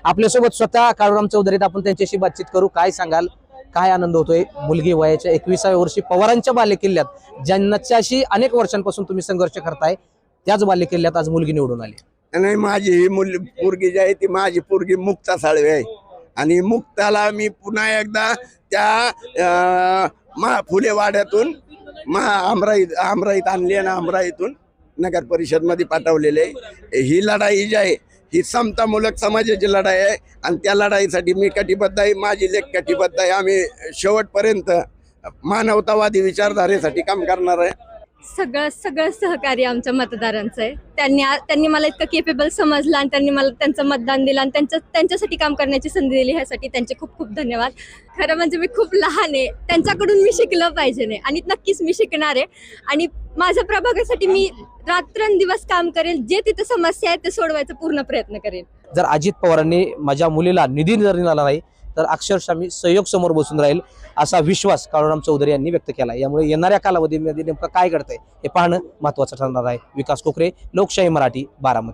आपल्यासोबत स्वतः काळूराम चौधरीत आपण त्यांच्याशी बातचीत करू। काय सांगाल, काय आनंद होतोय? मुलगी वयाच्या 21व्या वर्षी पवारांच्या बालेकिल्ल्यात ज्यांच्याशी अनेक वर्षांपासून तुम्ही संघर्ष करताय त्याच बालेकिल्ल्यात आज मुलगी निवडून आली। नाही, माझी ही पोरगी जी आहे ती माझी पोरगी मुक्ता साळवे आहे आणि मुक्ताला मी पुन्हा एकदा त्या फुले वाड्यातून आमराईत आणली आणि आमराईतून नगर परिषद मध्ये पाठवलेले। ही लढाई जी आहे ही समतामूलक समाजाची लढाई आहे आणि त्या लढाईसाठी मी कटिबद्ध आहे, माझी लेख कटिबद्ध आहे। आम्ही शेवटपर्यंत मानवतावादी विचारधारेसाठी काम करणार आहे। सगळं सहकार्य आमच्या मतदारांचं आहे। त्यांनी मला इतकं केपेबल समजलं आणि त्यांनी मला त्यांचं मतदान दिलं आणि त्यांच्यासाठी काम करण्याची संधी दिली, ह्यासाठी त्यांचे खूप खूप धन्यवाद। खरं म्हणजे मी खूप लहान आहे, त्यांच्याकडून मी शिकलं पाहिजे नाही आणि नक्कीच मी शिकणार आहे आणि माझ्या प्रभागासाठी मी रात्रंदिवस काम करेल। जे तिथे समस्या आहे ते सोडवायचा पूर्ण प्रयत्न करेल। जर अजित पवारांनी माझ्या मुलीला निधी जर दिला नाही तर अक्षरशः मी सहयोग समोर बसून राहील असा विश्वास काळूराम चौधरी यांनी व्यक्त केला। यामुळे येणाऱ्या कालावधीमध्ये नेमकं काय घडतंय हे पाहणं महत्त्वाचं ठरणार आहे। विकास कोकरे, लोकशाही मराठी, बारामती।